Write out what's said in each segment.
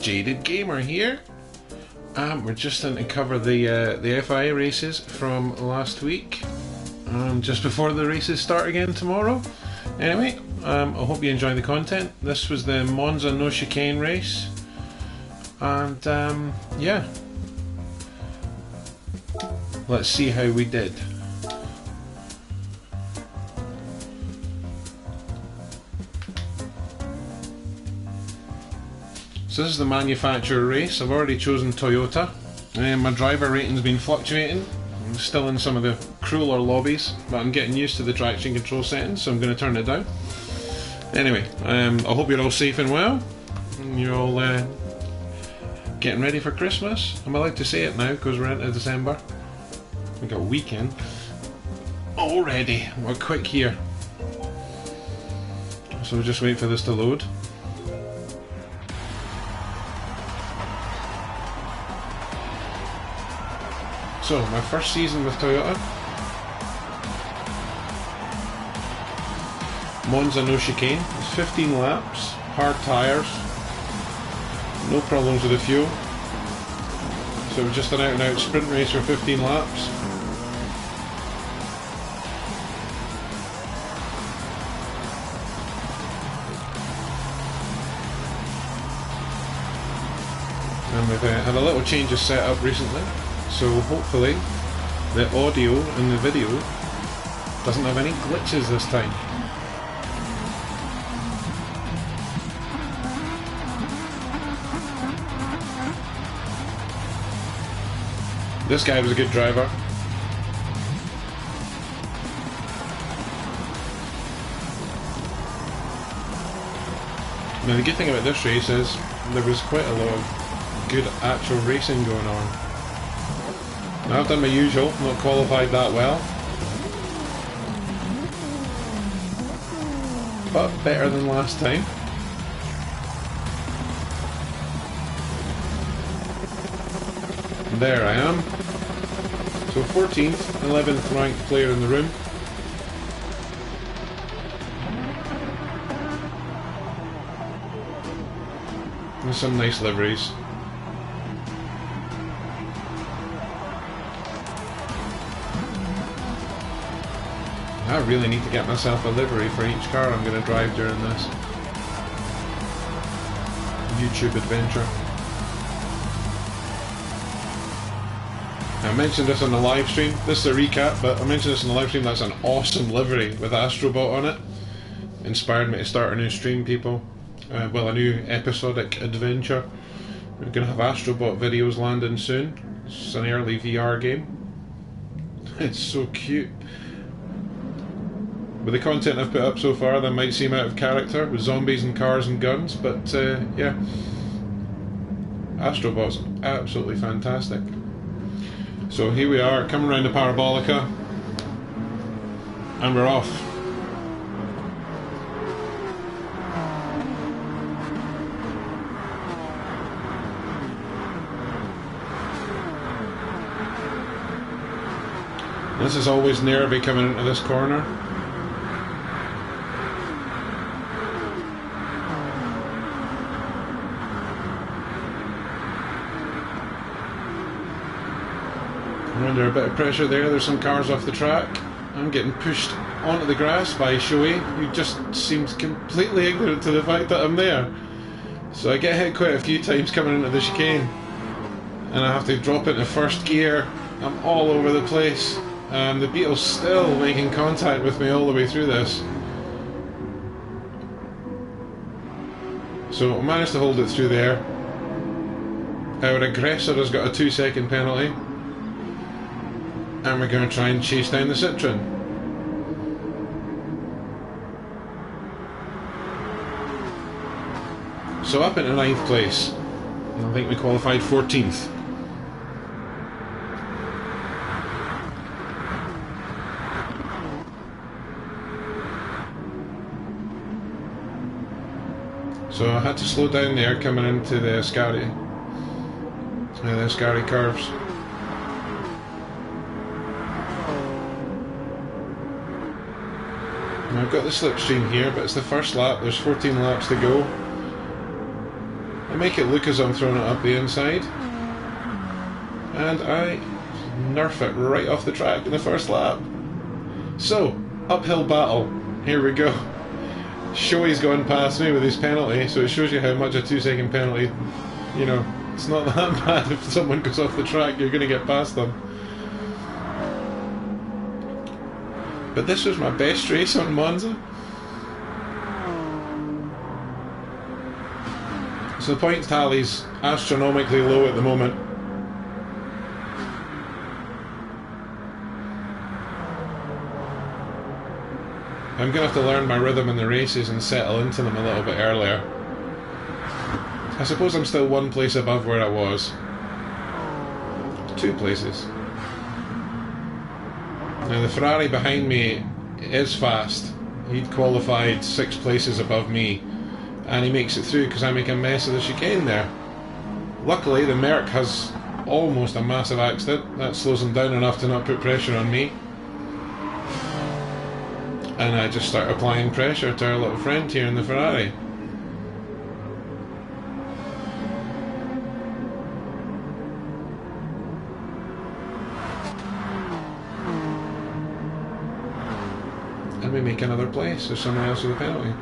Jaded Gamer here. We're just going to cover the FIA races from last week, just before the races start again tomorrow. Anyway, I hope you enjoy the content. This was the Monza no chicane race, and yeah, let's see how we did. So this is the manufacturer race. I've already chosen Toyota. My driver rating's been fluctuating. I'm still in some of the crueler lobbies, but I'm getting used to the traction control settings, so I'm going to turn it down. Anyway, I hope you're all safe and well. And you're all getting ready for Christmas. I'm allowed to say it now because we're into December. We got a weekend already. We're quick here. So we'll just wait for this to load. So, my first season with Toyota. Monza no chicane. It's 15 laps, hard tyres, no problems with the fuel. So we're just an out and out sprint race for 15 laps. And we've had a little change of setup recently. So hopefully the audio and the video doesn't have any glitches this time. This guy was a good driver. Now the good thing about this race is there was quite a lot of good actual racing going on. I've done my usual, not qualified that well, but better than last time. And there I am. So 14th, 11th ranked player in the room. And some nice liveries. I really need to get myself a livery for each car I'm going to drive during this YouTube adventure. I mentioned this on the live stream. This is a recap, but I mentioned this on the live stream. That's an awesome livery with Astrobot on it. Inspired me to start a new stream, people. Well, a new episodic adventure. We're going to have Astrobot videos landing soon. It's an early VR game. It's so cute. With the content I've put up so far, that might seem out of character with zombies and cars and guns, but yeah, Astrobot's absolutely fantastic. So here we are, coming around the Parabolica, and we're off. This is always nervy coming into this corner. I'm under a bit of pressure there. There's some cars off the track. I'm getting pushed onto the grass by Shoei, who just seems completely ignorant to the fact that I'm there. So I get hit quite a few times coming into the chicane, and I have to drop into first gear. I'm all over the place. The Beetle's still making contact with me all the way through this. So I managed to hold it through there. Our aggressor has got a 2-second penalty. And we're going to try and chase down the Citroen. So up into 9th place. I think we qualified 14th. So I had to slow down there coming into the Ascari curves. Now I've got the slipstream here, but it's the first lap. There's 14 laps to go. I make it look as I'm throwing it up the inside, and I nerf it right off the track in the first lap. So, uphill battle, here we go. Shoei's gone past me with his penalty, so it shows you how much a 2-second penalty, you know, it's not that bad. If someone goes off the track, you're going to get past them. But this was my best race on Monza. So the points tally's astronomically low at the moment. I'm going to have to learn my rhythm in the races and settle into them a little bit earlier. I suppose I'm still one place above where I was. 2 places. Now the Ferrari behind me is fast. He'd qualified 6 places above me, and he makes it through because I make a mess of the chicane there. Luckily the Merc has almost a massive accident. That slows him down enough to not put pressure on me. And I just start applying pressure to our little friend here in the Ferrari. And we make another place. There's someone else with a penalty.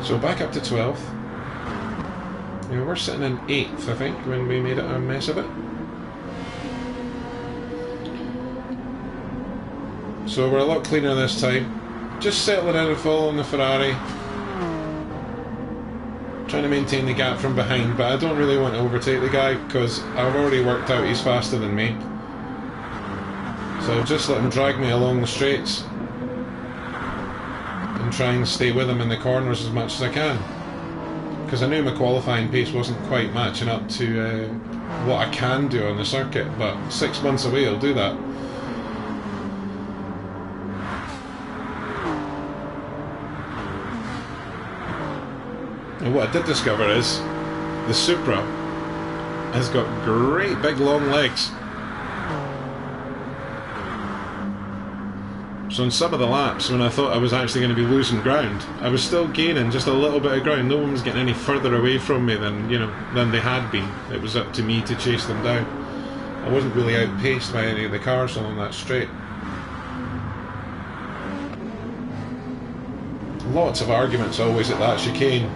So back up to 12th. We were sitting in 8th, I think, when we made a mess of it. So we're a lot cleaner this time. Just settling in and following the Ferrari. Trying to maintain the gap from behind, but I don't really want to overtake the guy because I've already worked out he's faster than me. So I'll just let him drag me along the straights and try and stay with him in the corners as much as I can. Because I knew my qualifying pace wasn't quite matching up to what I can do on the circuit, but 6 months away I'll do that. And what I did discover is the Supra has got great big long legs. So on some of the laps when I thought I was actually going to be losing ground, I was still gaining just a little bit of ground. No one was getting any further away from me than, you know, than they had been. It was up to me to chase them down. I wasn't really outpaced by any of the cars along that straight. Lots of arguments always at that chicane.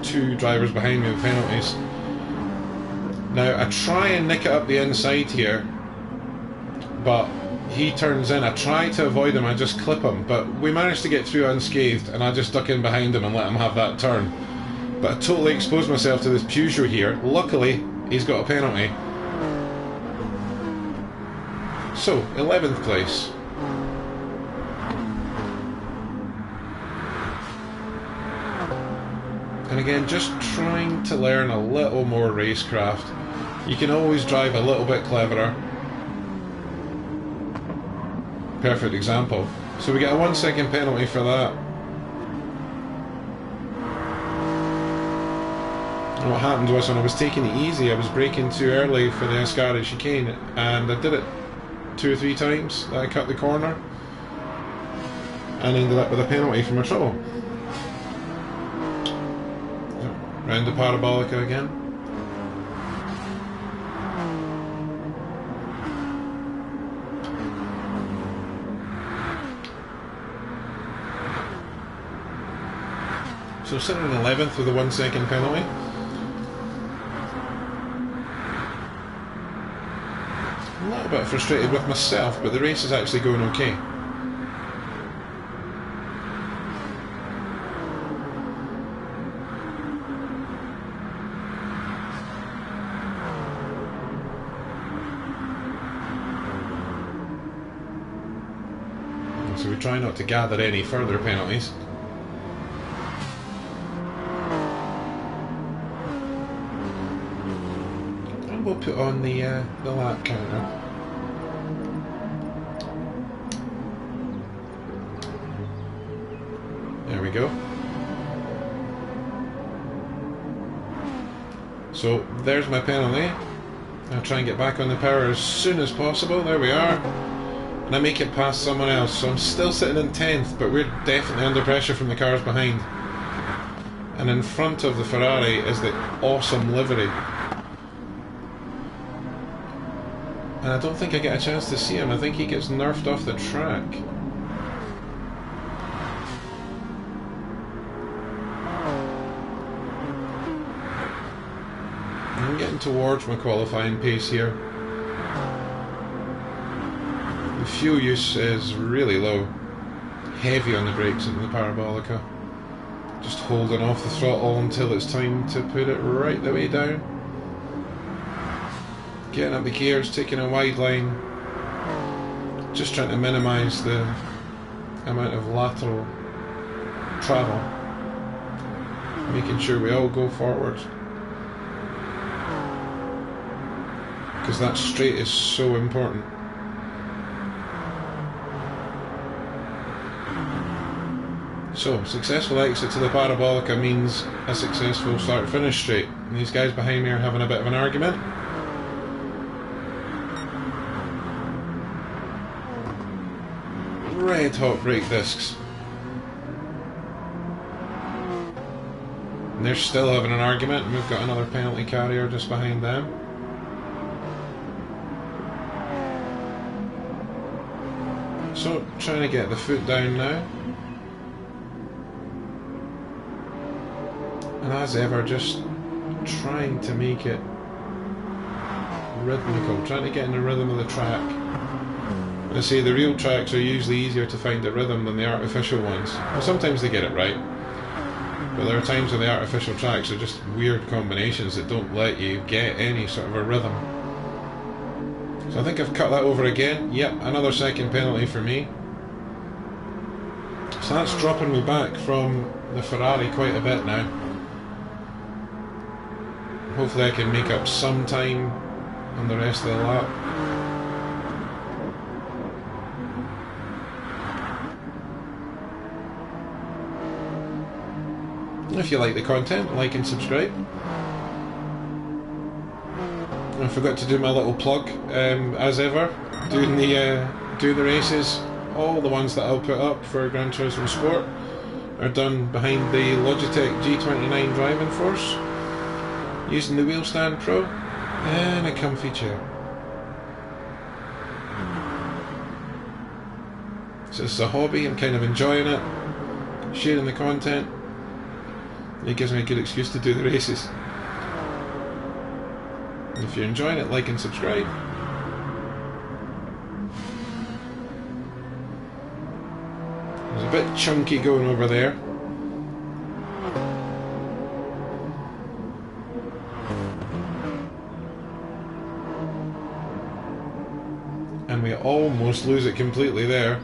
2 drivers behind me with penalties. Now I try and nick it up the inside here, but he turns in. I try to avoid him, I just clip him, but we managed to get through unscathed, and I just duck in behind him and let him have that turn. But I totally exposed myself to this Peugeot here. Luckily he's got a penalty. So 11th place. And again, just trying to learn a little more racecraft. You can always drive a little bit cleverer. Perfect example. So we get a 1 second penalty for that. And what happened was when I was taking it easy, I was braking too early for the Ascari chicane, and I did it 2 or 3 times that I cut the corner and ended up with a penalty for my trouble. Round the parabolica again. So sitting in 11th with a 1 second penalty. I'm a little bit frustrated with myself, but the race is actually going okay. So we try not to gather any further penalties. And we'll put on the lap counter. There we go. So there's my penalty. I'll try and get back on the power as soon as possible. There we are. And I make it past someone else, so I'm still sitting in 10th, but we're definitely under pressure from the cars behind. and in front of the Ferrari is the awesome livery. And I don't think I get a chance to see him. I think he gets nerfed off the track. I'm getting towards my qualifying pace here. The fuel use is really low. Heavy on the brakes in the Parabolica. Just holding off the throttle until it's time to put it right the way down. Getting up the gears, taking a wide line. Just trying to minimise the amount of lateral travel. Making sure we all go forward. Because that straight is so important. So, successful exit to the Parabolica means a successful start-finish straight. And these guys behind me are having a bit of an argument. Red hot brake discs. And they're still having an argument, and we've got another penalty carrier just behind them. So, trying to get the foot down now. And as ever, just trying to make it rhythmical, trying to get in the rhythm of the track. And I say the real tracks are usually easier to find the rhythm than the artificial ones. Well, sometimes they get it right, but there are times when the artificial tracks are just weird combinations that don't let you get any sort of a rhythm. So I think I've cut that over again. Yep, another second penalty for me. So that's dropping me back from the Ferrari quite a bit now. Hopefully I can make up some time on the rest of the lap. If you like the content, like and subscribe. I forgot to do my little plug, as ever, doing the races. All the ones that I'll put up for Gran Turismo Sport are done behind the Logitech G29 driving force, using the Wheel Stand Pro and a comfy chair. So this is a hobby, I'm kind of enjoying it, sharing the content. It gives me a good excuse to do the races. And if you're enjoying it, like and subscribe. There's a bit chunky going over there. And we almost lose it completely there.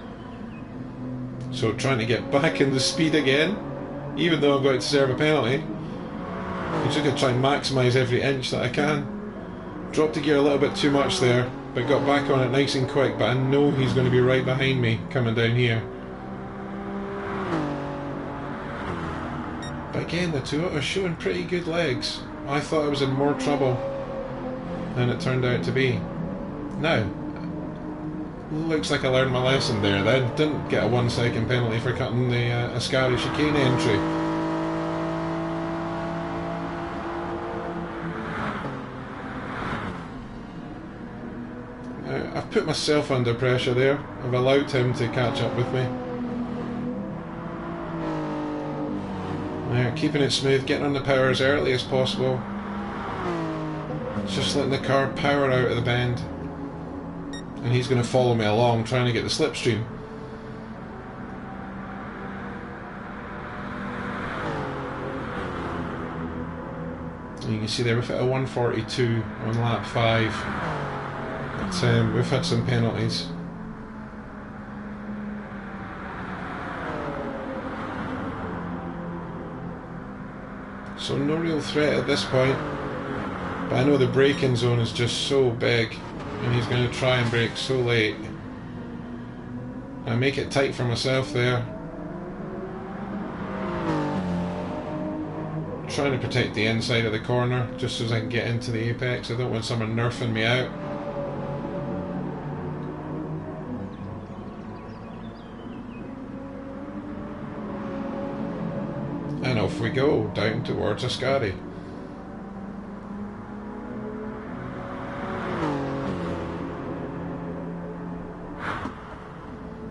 So trying to get back in the speed again, even though I'm going to serve a penalty. I'm just going to try and maximise every inch that I can. Dropped the gear a little bit too much there, but got back on it nice and quick, but I know he's going to be right behind me coming down here. But again, the Toyota's showing pretty good legs. I thought I was in more trouble than it turned out to be. Now, looks like I learned my lesson there then. Didn't get a 1 second penalty for cutting the Ascari chicane entry. I've put myself under pressure there. I've allowed him to catch up with me. Keeping it smooth, getting on the power as early as possible. Just letting the car power out of the bend. And he's going to follow me along, trying to get the slipstream. And you can see there we've hit a 142 on lap 5. But we've had some penalties. So no real threat at this point. But I know the braking zone is just so big. And he's going to try and brake so late. I make it tight for myself there. Trying to protect the inside of the corner just so as I can get into the apex. I don't want someone nerfing me out. And off we we go, down towards Ascari.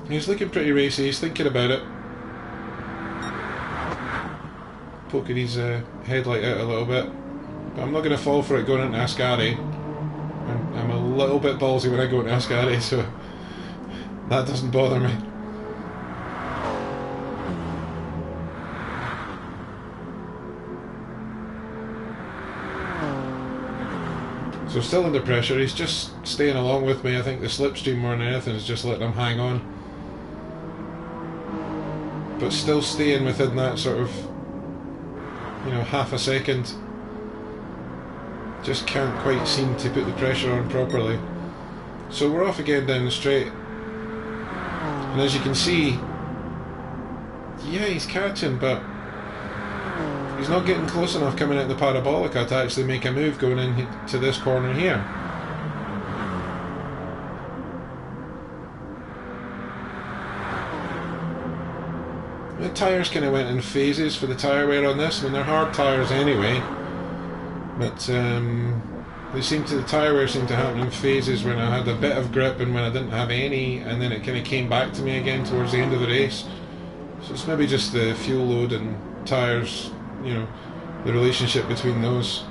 He's looking pretty racy, he's thinking about it. Poking his headlight out a little bit. But I'm not going to fall for it going into Ascari. I'm a little bit ballsy when I go into Ascari, so that doesn't bother me. So still under pressure, he's just staying along with me. I think the slipstream more than anything is just letting him hang on. But still staying within that sort of, you know, half a second. Just can't quite seem to put the pressure on properly. So we're off again down the straight. And as you can see, yeah, he's catching, but he's not getting close enough coming out the parabolica to actually make a move going into this corner here. The tyres kind of went in phases for the tyre wear on this. I mean, they're hard tyres anyway, but the tyre wear seemed to happen in phases when I had a bit of grip and when I didn't have any, and then it kind of came back to me again towards the end of the race. So it's maybe just the fuel load and tyres, you know, the relationship between those,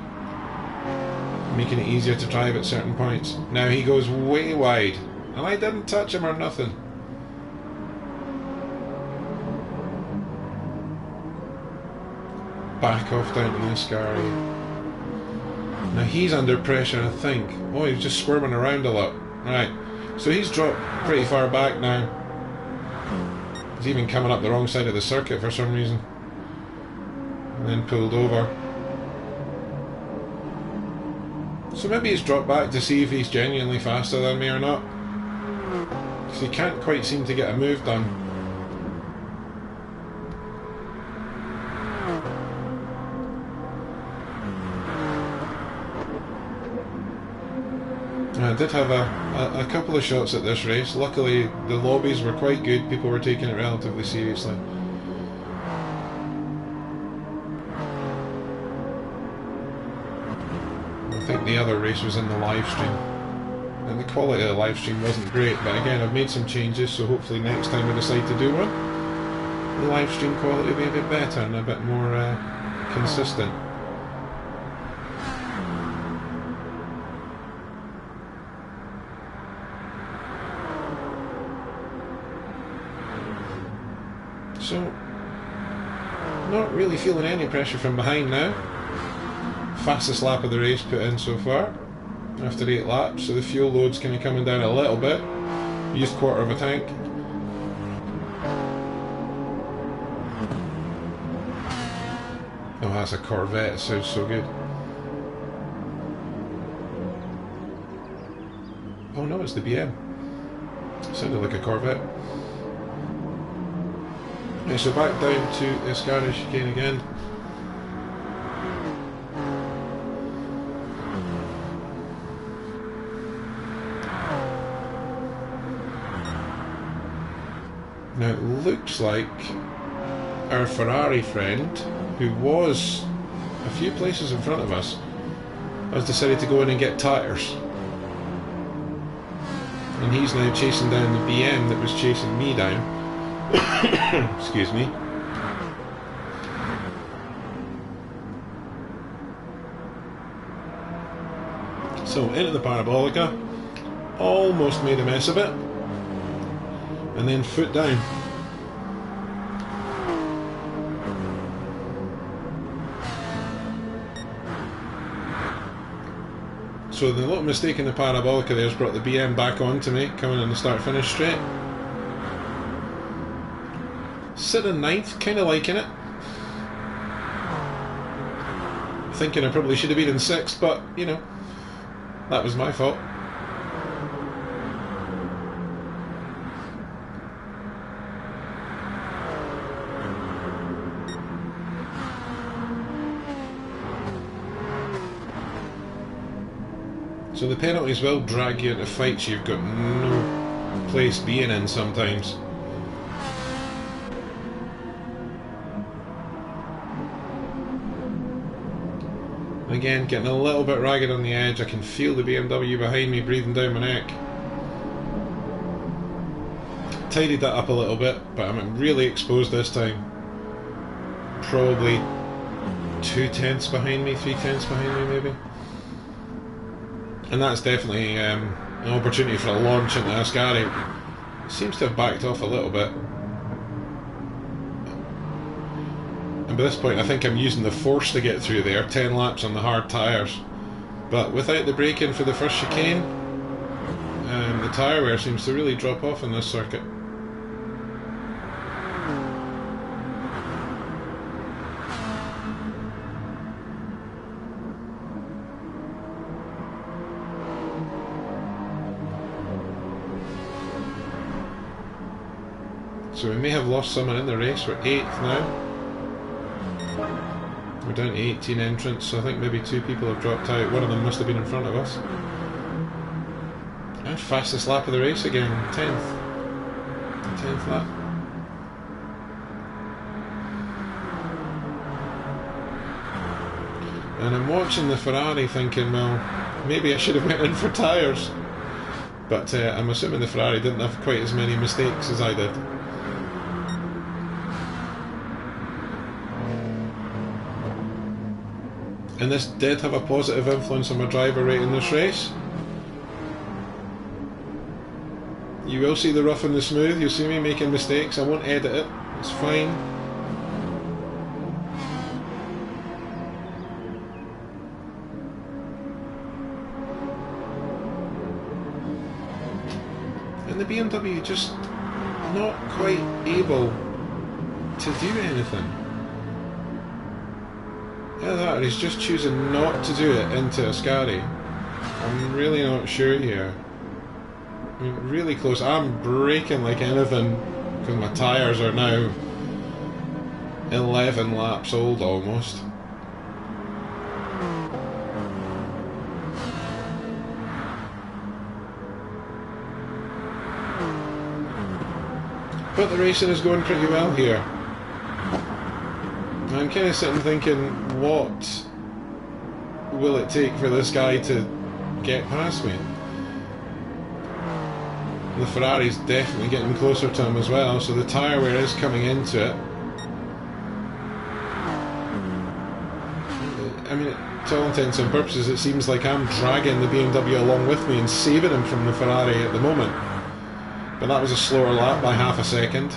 making it easier to drive at certain points. Now he goes way wide, and I didn't touch him or nothing. Back off down to the Ascari. Now he's under pressure, I think. Oh, he's just squirming around a lot. Right, so he's dropped pretty far back now. He's even coming up the wrong side of the circuit for some reason. And then pulled over. So maybe he's dropped back to see if he's genuinely faster than me or not. Because he can't quite seem to get a move done. I did have a couple of shots at this race. Luckily the lobbies were quite good, people were taking it relatively seriously. I think the other race was in the live stream, and the quality of the live stream wasn't great, but again I've made some changes, so hopefully next time we decide to do one, the live stream quality will be a bit better and a bit more consistent. So, not really feeling any pressure from behind now. Fastest lap of the race put in so far, after 8 laps, so the fuel load's kind of coming down a little bit. Used 1/4 of a tank. Oh, that's a Corvette, it sounds so good. Oh no, it's the BM. Sounded like a Corvette. Okay, so back down to the Ascari chicane again. Now it looks like our Ferrari friend, who was a few places in front of us, has decided to go in and get tyres. And he's now chasing down the BM that was chasing me down. Excuse me. So into the parabolica, almost made a mess of it, and then foot down. So the little mistake in the parabolica there has brought the BM back onto me, coming in the start-finish straight. Sitting 9th, kind of liking it. Thinking I probably should have been in 6th, but, you know, that was my fault. So the penalties will drag you into fights you've got no place being in sometimes. again, getting a little bit ragged on the edge. I can feel the BMW behind me breathing down my neck. Tidied that up a little bit, but I'm really exposed this time. Probably 2/10 behind me, 3/10 behind me maybe. And that's definitely an opportunity for a launch into Ascari. It seems to have backed off a little bit. And by this point I think I'm using the force to get through there, 10 laps on the hard tyres. But without the braking for the first chicane, the tyre wear seems to really drop off in this circuit. So we may have lost someone in the race. We're 8th now. We're down to 18 entrants, so I think maybe 2 people have dropped out. One of them must have been in front of us. And fastest lap of the race again, 10th. 10th lap. And I'm watching the Ferrari thinking, well, maybe I should have went in for tyres. But I'm assuming the Ferrari didn't have quite as many mistakes as I did. And this did have a positive influence on my driver rate in this race. You will see the rough and the smooth, you'll see me making mistakes, I won't edit it, it's fine. And the BMW just not quite able to do anything. Either that or he's just choosing not to do it into Ascari. I'm really not sure here. I mean, really close. I'm braking like anything because my tyres are now 11 laps old almost. But the racing is going pretty well here. I'm kind of sitting thinking, what will it take for this guy to get past me? The Ferrari's definitely getting closer to him as well, so the tyre wear is coming into it. I mean, to all intents and purposes, it seems like I'm dragging the BMW along with me and saving him from the Ferrari at the moment. But that was a slower lap by half a second.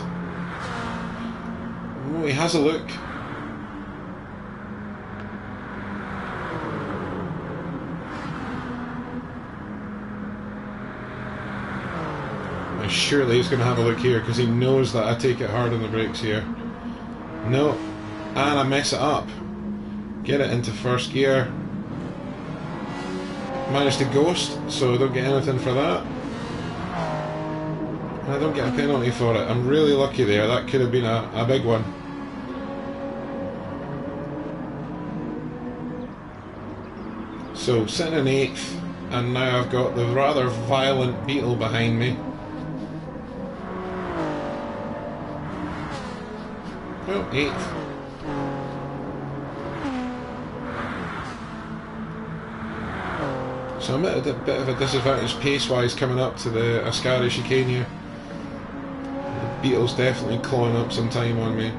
Oh, he has a look. Surely he's going to have a look here because he knows that I take it hard on the brakes here. No, and I mess it up. Get it into first gear. Managed to ghost, so I don't get anything for that. And I don't get a penalty for it. I'm really lucky there. That could have been a big one. So sitting in 8th, and now I've got the rather violent Beetle behind me. Oh, 8th. So I'm at a bit of a disadvantage pace-wise coming up to the Ascari chicane here. The Beetle's definitely clawing up some time on me.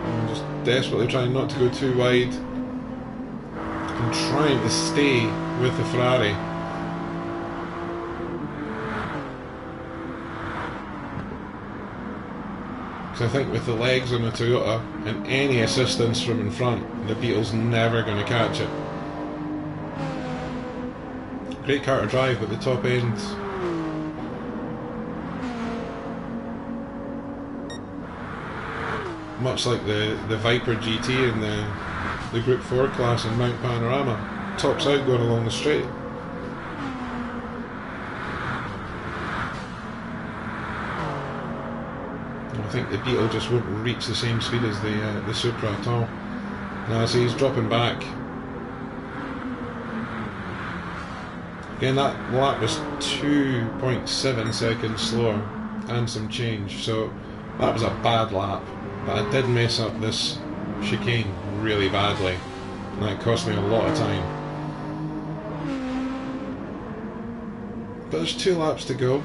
I'm just desperately trying not to go too wide. I'm trying to stay with the Ferrari. Because I think with the legs on the Toyota and any assistance from in front, the Beetle's never going to catch it. Great car to drive, but the top end, much like the Viper GT in the Gr3 class in Mount Panorama, tops out going along the straight. I think the Beetle just won't reach the same speed as the Supra at all. Now, so he's dropping back. Again, that lap was 2.7 seconds slower and some change, so that was a bad lap. But I did mess up this chicane really badly, and that cost me a lot of time. But there's 2 laps to go,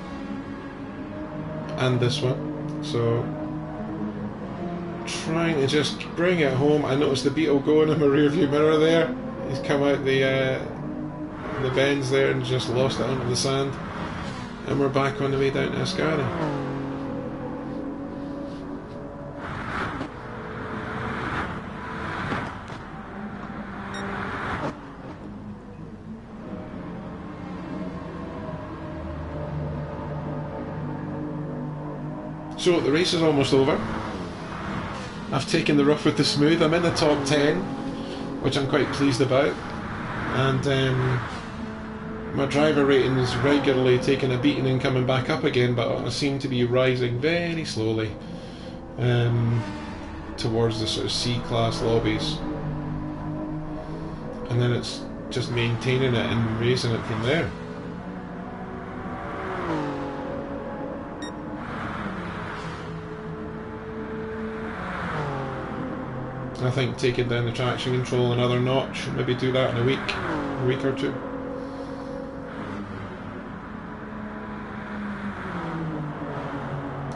and this one, so trying to just bring it home. I noticed the Beetle going in my rear view mirror there. He's come out the bends there and just lost it onto the sand, and we're back on the way down to Ascari. So the race is almost over. I've taken the rough with the smooth. I'm in the top 10, which I'm quite pleased about, and my driver rating is regularly taking a beating and coming back up again, but I seem to be rising very slowly towards the sort of C-class lobbies, and then it's just maintaining it and raising it from there. I think taking down the traction control another notch, maybe do that in a week or two.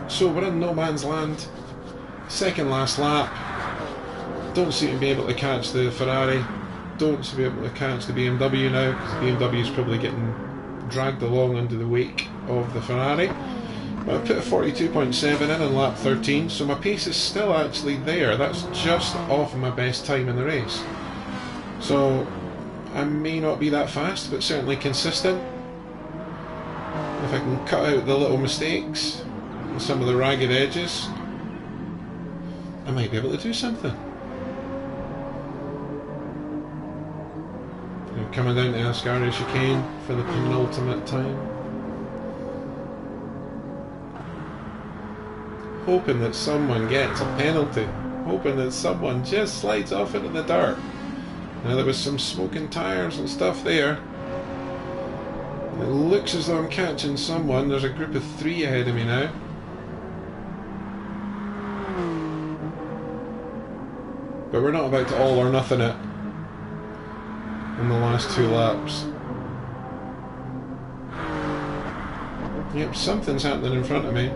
So we're in no man's land, second last lap. Don't seem to be able to catch the Ferrari, don't seem to be able to catch the BMW now, because the BMW is probably getting dragged along under the wake of the Ferrari. But I've put a 42.7 in lap 13, so my pace is still actually there. That's just off my best time in the race. So I may not be that fast, but certainly consistent. If I can cut out the little mistakes and some of the ragged edges, I might be able to do something. Coming down to Ascari chicane for the penultimate time. Hoping that someone gets a penalty, hoping that someone just slides off into the dirt. Now there was some smoking tyres and stuff there. It looks as though I'm catching someone. There's a group of 3 ahead of me now. But we're not about to all or nothing it in the last 2 laps. Yep, something's happening in front of me.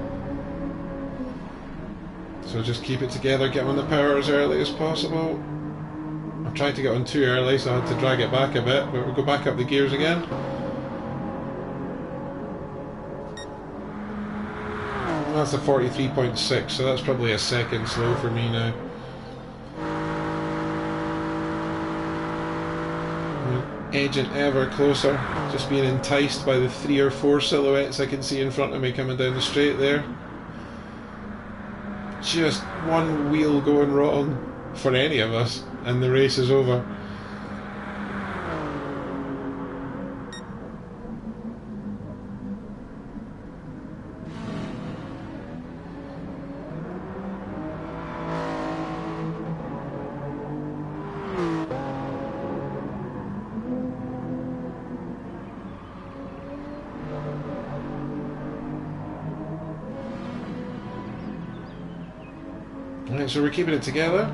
So just keep it together, get on the power as early as possible. I tried to get on too early, so I had to drag it back a bit, but we'll go back up the gears again. That's a 43.6, so that's probably a second slow for me now. Edging ever closer, just being enticed by the 3 or 4 silhouettes I can see in front of me coming down the straight there. Just one wheel going wrong for any of us and the race is over. Right, so we're keeping it together.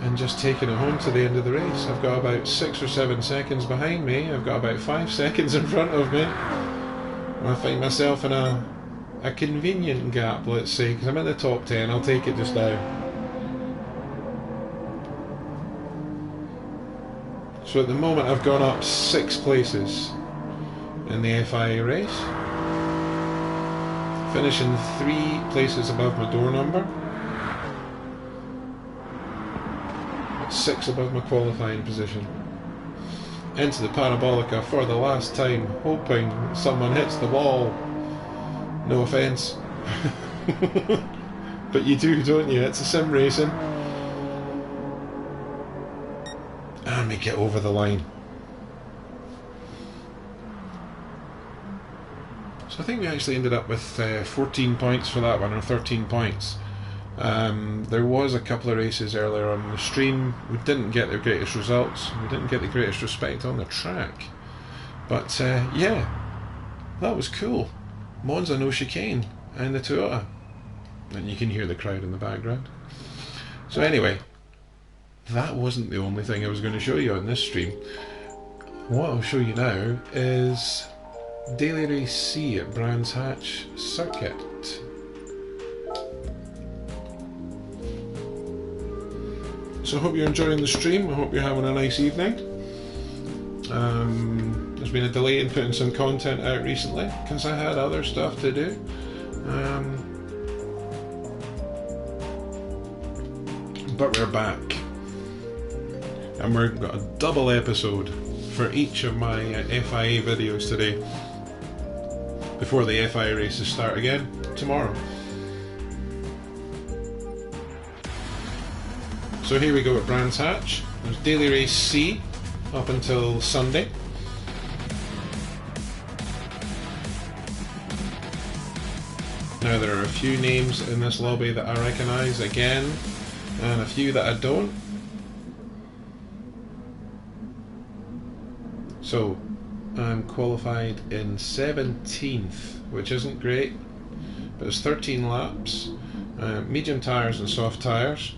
And just taking it home to the end of the race. I've got about 6 or 7 seconds behind me. I've got about 5 seconds in front of me. And I find myself in a convenient gap, let's say, because I'm in the top 10. I'll take it just now. So at the moment I've gone up 6 places in the FIA race, finishing 3 places above my door number, 6 above my qualifying position. Into the Parabolica for the last time, hoping someone hits the wall. No offence. But you do, don't you? It's a sim racing. And we get over the line. So I think we actually ended up with 14 points for that one, or 13 points. There was a couple of races earlier on the stream. We didn't get the greatest results. We didn't get the greatest respect on the track. But yeah, that was cool. Monza no chicane. and the Toyota. And you can hear the crowd in the background. So anyway, that wasn't the only thing I was going to show you on this stream. What I'll show you now is Daily Race C at Brands Hatch Circuit. So I hope you're enjoying the stream. I hope you're having a nice evening. There's been a delay in putting some content out recently because I had other stuff to do. But we're back. And we've got a double episode for each of my FIA videos today before the FIA races start again tomorrow. So here we go at Brands Hatch. There's Daily Race C up until Sunday. Now there are a few names in this lobby that I recognise again, and a few that I don't. So I'm qualified in 17th, which isn't great, but it's 13 laps, medium tyres and soft tyres.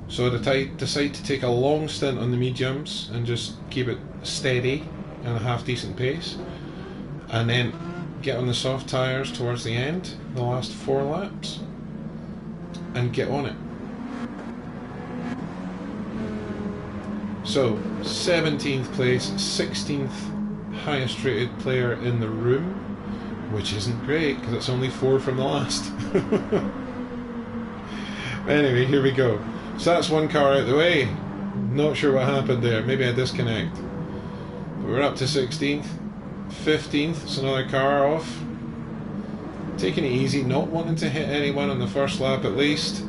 So I decide to take a long stint on the mediums and just keep it steady and a half decent pace, and then get on the soft tyres towards the end, the last 4 laps, and get on it. So 17th place, 16th highest rated player in the room, which isn't great because it's only 4 from the last. Anyway, here we go. So that's one car out the way. Not sure what happened there, maybe a disconnect. But we're up to 16th, 15th, it's another car off. Taking it easy, not wanting to hit anyone on the first lap at least.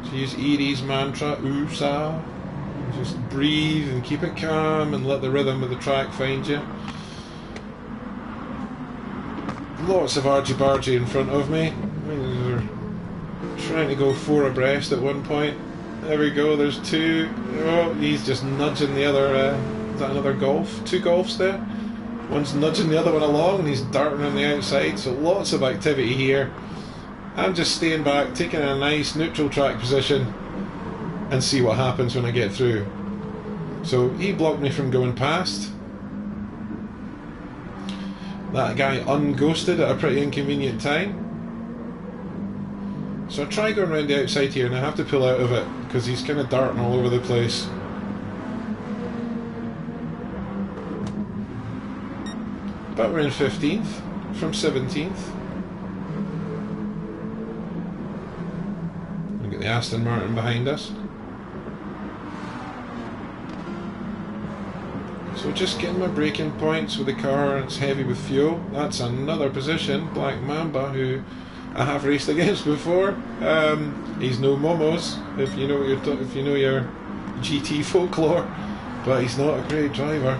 So use Edie's mantra, ooh-sa. Just breathe and keep it calm and let the rhythm of the track find you. Lots of argy-bargy in front of me. Trying to go 4 abreast at one point. There we go, there's 2. Oh, he's just nudging the other, is that another Golf? 2 Golfs there. One's nudging the other one along and he's darting on the outside, so lots of activity here. I'm just staying back, taking a nice neutral track position and see what happens when I get through. So he blocked me from going past. That guy unghosted at a pretty inconvenient time. So I try going around the outside here and I have to pull out of it because he's kind of darting all over the place. But we're in 15th from 17th. We've got the Aston Martin behind us. So just getting my braking points with the car, it's heavy with fuel. That's another position, Black Mamba, who I have raced against before. He's no momos, if you know if you know your GT folklore, but he's not a great driver.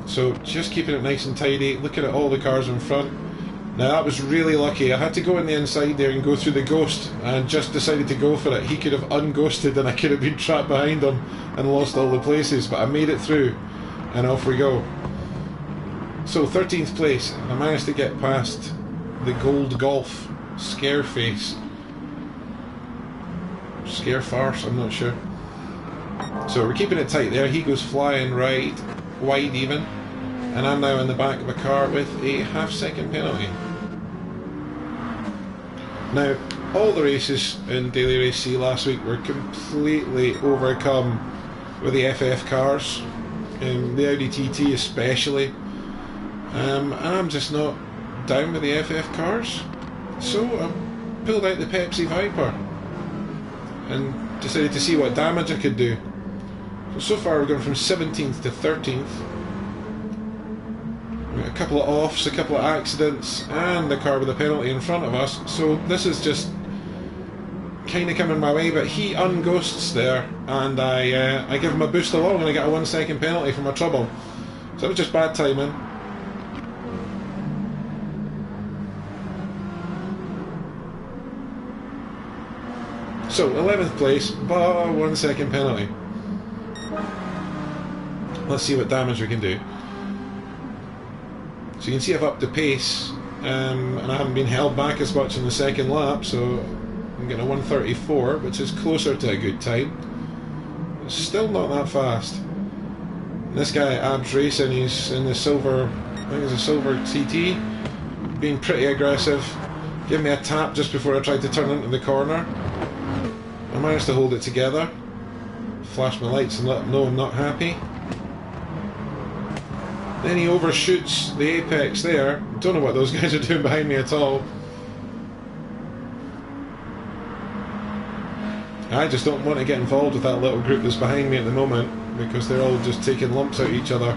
So just keeping it nice and tidy, looking at all the cars in front. Now that was really lucky. I had to go on the inside there and go through the ghost, and just decided to go for it. He could have unghosted and I could have been trapped behind him and lost all the places, but I made it through and off we go. So 13th place, I managed to get past the Gold Golf Scareface. Scare farce, I'm not sure. So we're keeping it tight there. He goes flying right, wide even, and I'm now in the back of a car with a half-second penalty. Now, all the races in Daily Race C last week were completely overcome with the FF cars, the Audi TT especially. And I'm just not down with the FF cars, so I pulled out the Pepsi Viper and decided to see what damage I could do. So far we're going from 17th to 13th. We've got a couple of offs, a couple of accidents, and the car with a penalty in front of us, so this is just kind of coming my way, but he unghosts there, and I give him a boost along and I get a 1 second penalty for my trouble. So it was just bad timing. So 11th place, but 1 second penalty. Let's see what damage we can do. So you can see I've upped the pace, and I haven't been held back as much in the second lap, so I'm getting a 1:34, which is closer to a good time. It's still not that fast. This guy, Abs Racing, he's in the silver, I think it's a silver TT, being pretty aggressive. Gave me a tap just before I tried to turn into the corner. I managed to hold it together, flash my lights and let him know I'm not happy. Then he overshoots the apex there. Don't know what those guys are doing behind me at all. I just don't want to get involved with that little group that's behind me at the moment, because they're all just taking lumps out of each other.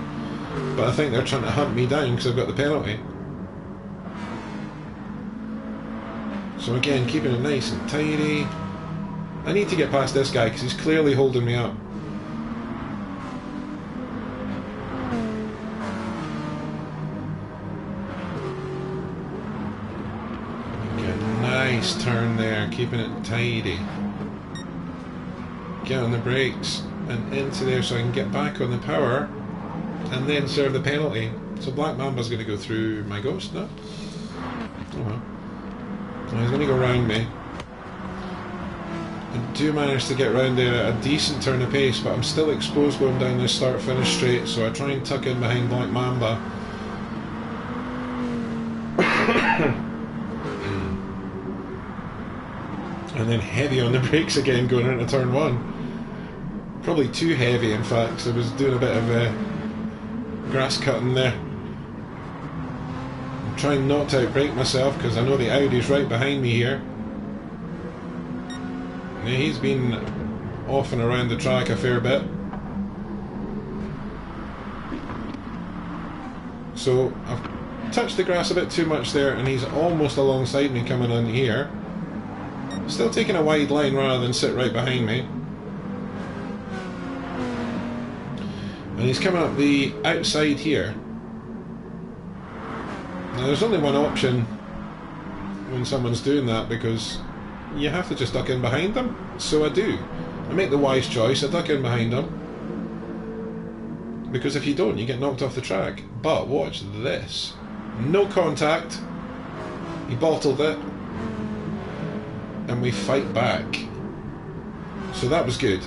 But I think they're trying to hunt me down because I've got the penalty. So again, keeping it nice and tidy. I need to get past this guy because he's clearly holding me up. Get a nice turn there, keeping it tidy. Get on the brakes and into there so I can get back on the power and then serve the penalty. So Black Mamba's going to go through my Ghost now. Oh well. He's going to go round me. I do manage to get round there at a decent turn of pace, but I'm still exposed going down this start-finish straight, so I try and tuck in behind Black Mamba. And then heavy on the brakes again going into turn one. Probably too heavy, in fact, so I was doing a bit of grass cutting there. I'm trying not to outbrake myself because I know the Audi's right behind me here. Yeah, he's been off and around the track a fair bit. So I've touched the grass a bit too much there, and he's almost alongside me coming on here. Still taking a wide line rather than sit right behind me. And he's coming up the outside here. Now there's only one option when someone's doing that, because you have to just duck in behind them. So I do. I make the wise choice, I duck in behind them. Because if you don't, you get knocked off the track. But watch this. No contact. He bottled it. And we fight back. So that was good.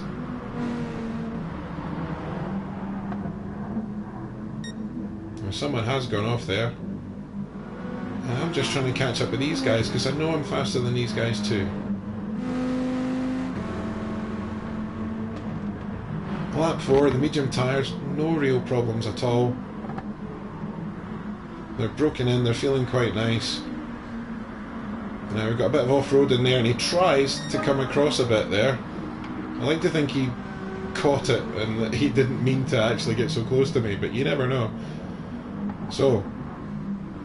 Well, someone has gone off there. And I'm just trying to catch up with these guys because I know I'm faster than these guys too. Lap 4, the medium tyres, no real problems at all. They're broken in, they're feeling quite nice. Now we've got a bit of off-road in there, and he tries to come across a bit there. I like to think he caught it and that he didn't mean to actually get so close to me, but you never know. So,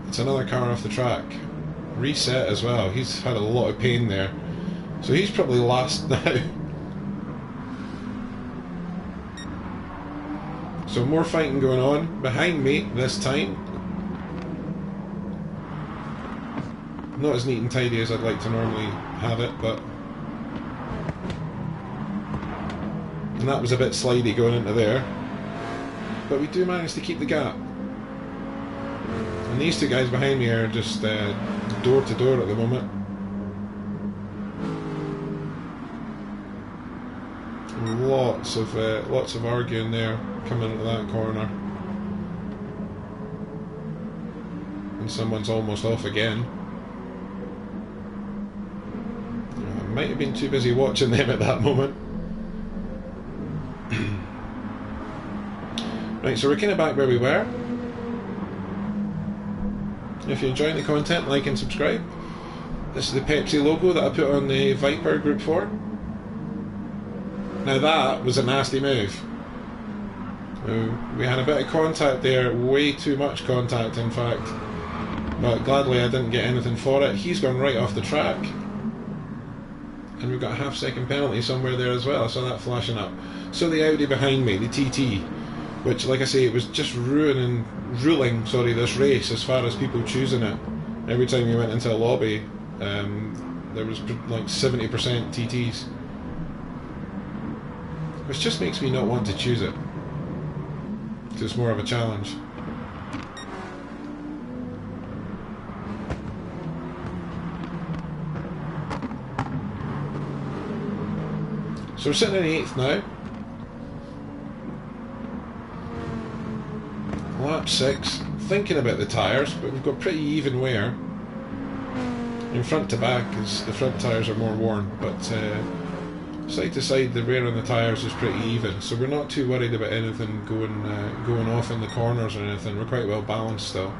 it's another car off the track. Reset as well, he's had a lot of pain there. So he's probably last now. So more fighting going on behind me this time. Not as neat and tidy as I'd like to normally have it, but... And that was a bit slidey going into there. But we do manage to keep the gap. And these two guys behind me are just door to door at the moment. Lots of arguing there coming into that corner. And someone's almost off again. I might have been too busy watching them at that moment. Right, so we're kind of back where we were. If you're enjoying the content, like and subscribe. This is the Pepsi logo that I put on the Viper Group 4. Now that was a nasty move. We had a bit of contact there, way too much contact in fact. But gladly I didn't get anything for it. He's gone right off the track. And we've got a half-second penalty somewhere there as well. I saw that flashing up. So the Audi behind me, the TT, which, like I say, it was just ruling this race as far as people choosing it. Every time you went into a lobby, there was like 70% TTs, which just makes me not want to choose it, because it's more of a challenge. So we're sitting in 8th now. Lap 6. Thinking about the tyres, but we've got pretty even wear. In front to back, as the front tyres are more worn, but side to side the wear on the tyres is pretty even, so we're not too worried about anything going off in the corners or anything. We're quite well balanced still.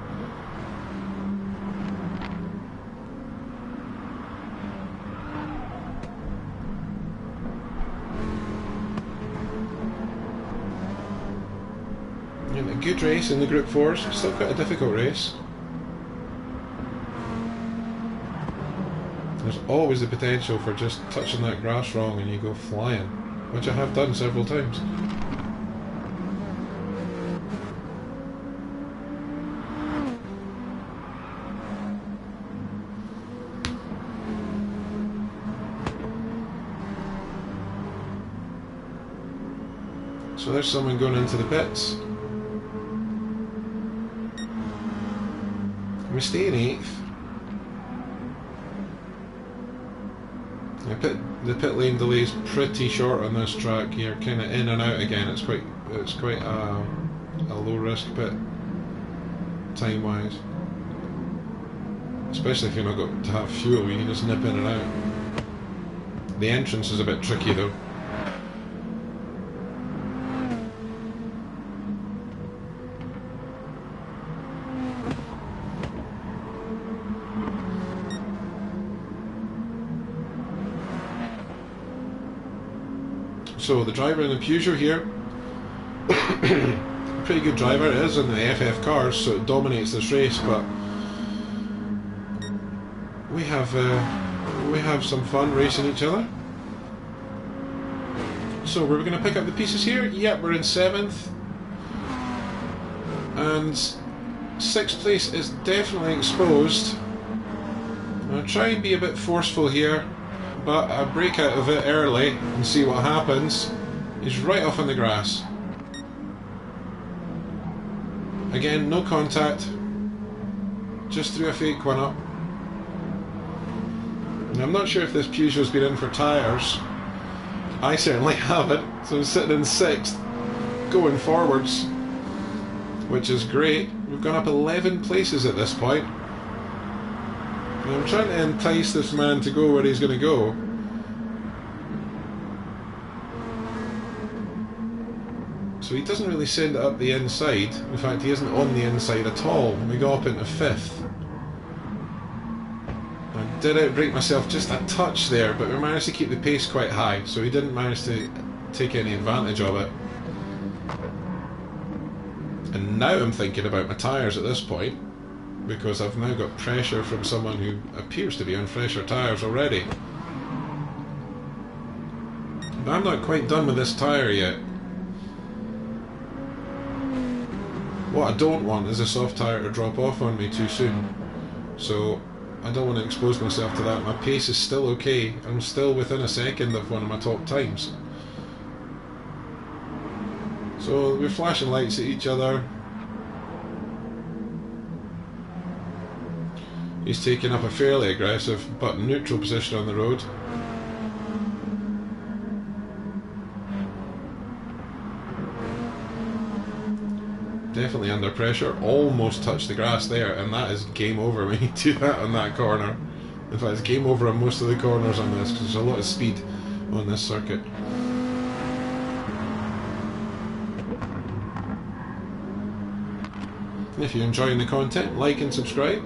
And a good race in the Group 4s, still quite a difficult race. There's always the potential for just touching that grass wrong and you go flying, which I have done several times. So there's someone going into the pits. We stay in 8th. The pit lane delay is pretty short on this track. You're kind of in and out again. It's quite a low risk pit time wise, especially if you're not got to have fuel. You can just nip in and out. The entrance is a bit tricky though. So the driver in the Peugeot here, a pretty good driver it is in the FF cars, so it dominates this race. But we have some fun racing each other. So we're going to pick up the pieces here. Yep, we're in 7th, and 6th place is definitely exposed. I'll try and be a bit forceful here, but I break out of it early and see what happens. He's right off on the grass. Again, no contact, just threw a fake one up. And I'm not sure if this Peugeot's been in for tyres. I certainly haven't, so I'm sitting in 6th, going forwards, which is great. We've gone up 11 places at this point. And I'm trying to entice this man to go where he's going to go. So he doesn't really send it up the inside. In fact, he isn't on the inside at all. We go up into 5th. I did outbrake myself just a touch there, but we managed to keep the pace quite high, so he didn't manage to take any advantage of it. And now I'm thinking about my tyres at this point, because I've now got pressure from someone who appears to be on fresher tyres already. But I'm not quite done with this tyre yet. What I don't want is a soft tyre to drop off on me too soon. So I don't want to expose myself to that. My pace is still okay. I'm still within a second of one of my top times. So we're flashing lights at each other. He's taking up a fairly aggressive but neutral position on the road. Definitely under pressure, almost touched the grass there, and that is game over when you do that on that corner. In fact, it's game over on most of the corners on this, because there's a lot of speed on this circuit. If you're enjoying the content, like and subscribe.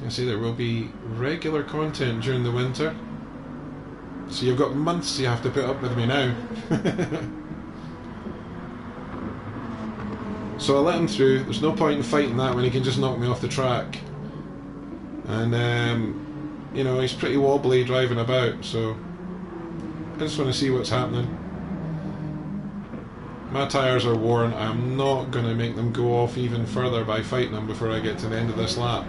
I say there will be regular content during the winter, so you've got months you have to put up with me now. So I let him through. There's no point in fighting that when he can just knock me off the track. And you know, he's pretty wobbly driving about, so I just want to see what's happening. My tyres are worn. I'm not going to make them go off even further by fighting them before I get to the end of this lap.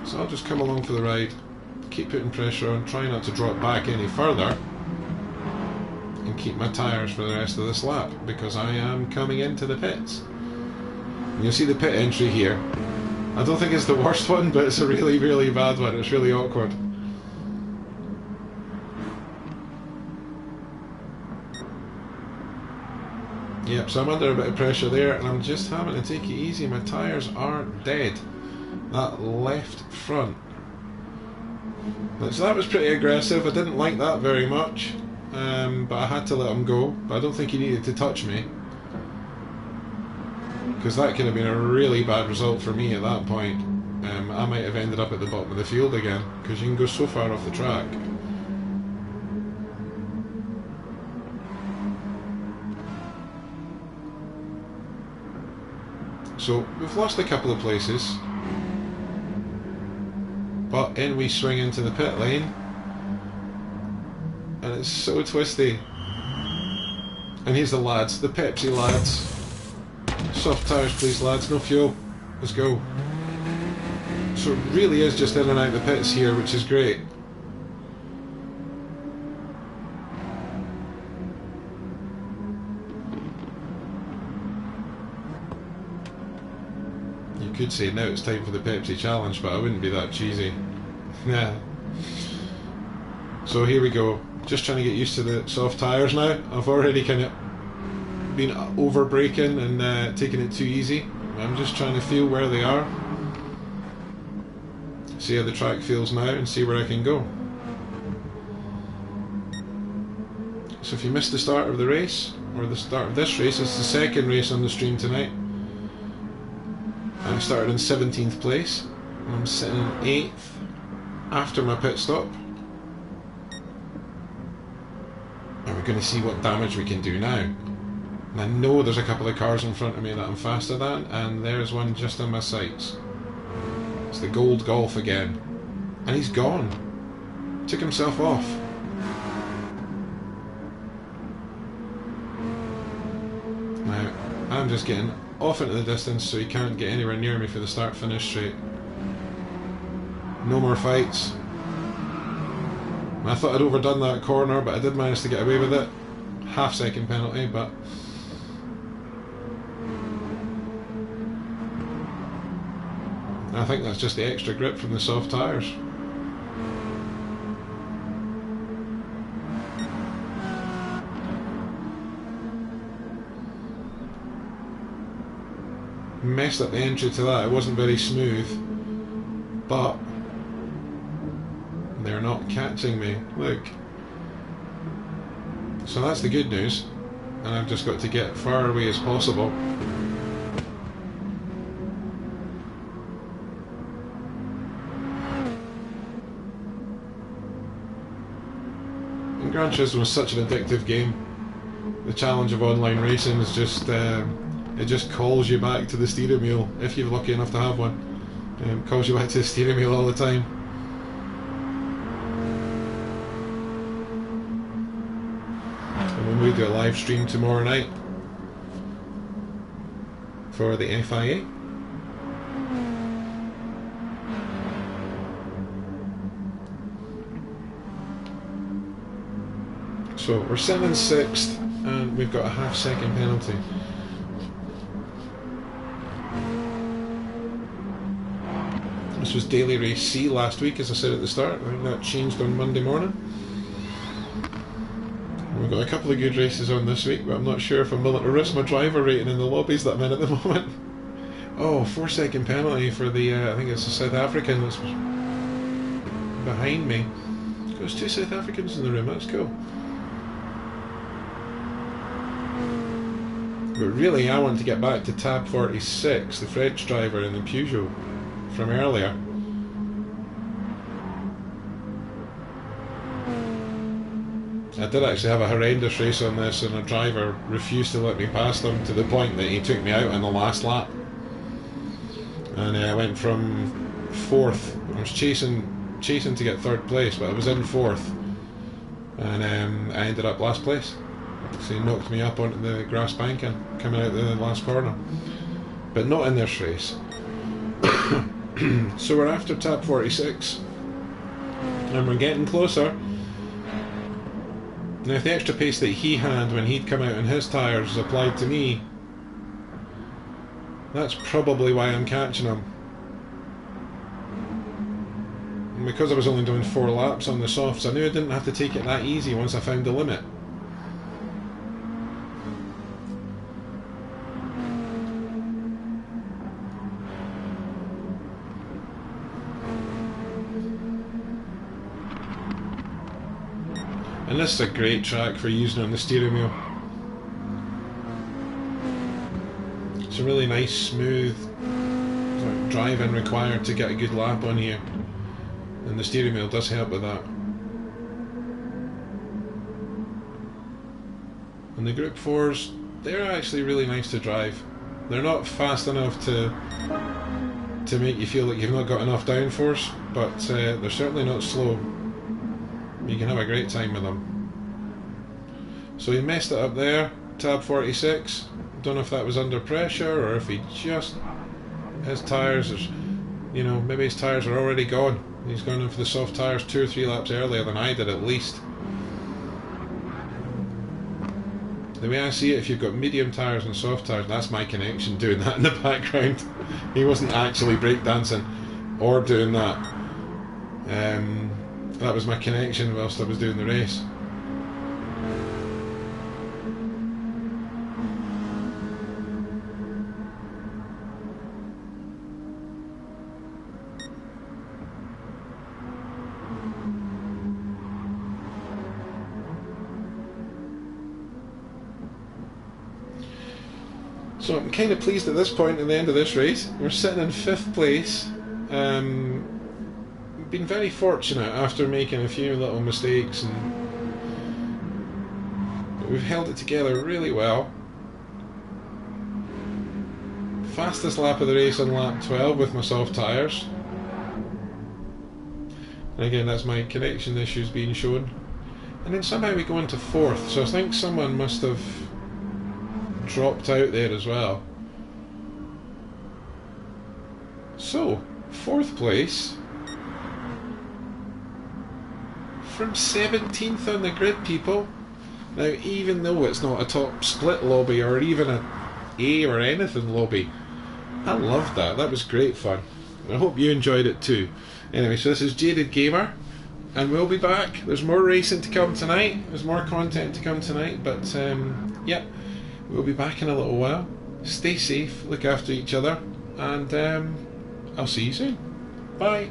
So I'll just come along for the ride, keep putting pressure on, try not to drop back any further, and keep my tyres for the rest of this lap, because I am coming into the pits. And you'll see the pit entry here. I don't think it's the worst one, but it's a really, really bad one. It's really awkward. Yep, so I'm under a bit of pressure there, and I'm just having to take it easy. My tyres are dead. That left front. So that was pretty aggressive. I didn't like that very much, but I had to let him go. But I don't think he needed to touch me, because that could have been a really bad result for me at that point. I might have ended up at the bottom of the field again, because you can go so far off the track. So we've lost a couple of places, but in we swing into the pit lane, and it's so twisty. And here's the lads, the Pepsi lads. Soft tyres please lads, no fuel, let's go. So it really is just in and out the pits here, which is great. You could say now it's time for the Pepsi challenge, but I wouldn't be that cheesy. Yeah. So here we go, just trying to get used to the soft tyres now. I've already kind of been over braking and taking it too easy. I'm just trying to feel where they are, see how the track feels now, and see where I can go. So if you missed the start of the race, or the start of this race, it's the second race on the stream tonight. I started in 17th place. I'm sitting in 8th after my pit stop. And we're going to see what damage we can do now. And I know there's a couple of cars in front of me that I'm faster than, and there's one just on my sights. It's the gold Golf again. And he's gone. Took himself off. Now, I'm just getting off into the distance so he can't get anywhere near me for the start-finish straight. No more fights. I thought I'd overdone that corner, but I did manage to get away with it. Half-second penalty, but... I think that's just the extra grip from the soft tyres. Messed up the entry to that, it wasn't very smooth, but they're not catching me, look. So that's the good news, and I've just got to get far away as possible. And Gran Turismo is such an addictive game. The challenge of online racing is just it just calls you back to the steering wheel, if you're lucky enough to have one. Calls you back to the steering wheel all the time. And when we do a live stream tomorrow night for the FIA, so we're 7th, and we've got a half-second penalty. This was daily race C last week, as I said at the start. I think that changed on Monday morning. We've got a couple of good races on this week, but I'm not sure if I'm willing to risk my driver rating in the lobbies that I'm in at the moment. Oh, 4-second penalty for the, I think it's a South African that's behind me. There's 2 South Africans in the room, that's cool. But really, I want to get back to tab 46, the French driver in the Peugeot from earlier. I did actually have a horrendous race on this, and a driver refused to let me past him to the point that he took me out on the last lap. And I went from 4th. I was chasing to get 3rd place, but I was in 4th, and I ended up last place. So he knocked me up onto the grass banking coming out the last corner, but not in this race. So we're after tab 46, and we're getting closer. Now, if the extra pace that he had when he'd come out on his tyres was applied to me, that's probably why I'm catching him. And because I was only doing 4 laps on the softs, I knew I didn't have to take it that easy once I found the limit. And this is a great track for using on the steering wheel. It's a really nice, smooth sort of drive-in required to get a good lap on here. And the steering wheel does help with that. And the Group 4s, they're actually really nice to drive. They're not fast enough to make you feel like you've not got enough downforce, but they're certainly not slow. You can have a great time with them. So he messed it up there, tab 46. Don't know if that was under pressure or if he just, his tyres, you know, maybe his tyres are already gone. He's gone in for the soft tyres 2 or 3 laps earlier than I did at least. The way I see it, if you've got medium tyres and soft tyres, that's my connection doing that in the background. He wasn't actually breakdancing or doing that. That was my connection whilst I was doing the race. So I'm kind of pleased at this point at the end of this race. We're sitting in 5th place. We've been very fortunate after making a few little mistakes, and we've held it together really well. Fastest lap of the race on lap 12 with my soft tyres. And again, that's my connection issues being shown. And then somehow we go into 4th, so I think someone must have dropped out there as well. So, 4th place from 17th on the grid, people. Now, even though it's not a top split lobby or even a A or anything lobby, I loved that. That was great fun. I hope you enjoyed it too. Anyway, so this is Jaded Gamer, and we'll be back. There's more racing to come tonight. There's more content to come tonight, but yeah. We'll be back in a little while. Stay safe, look after each other, and I'll see you soon. Bye.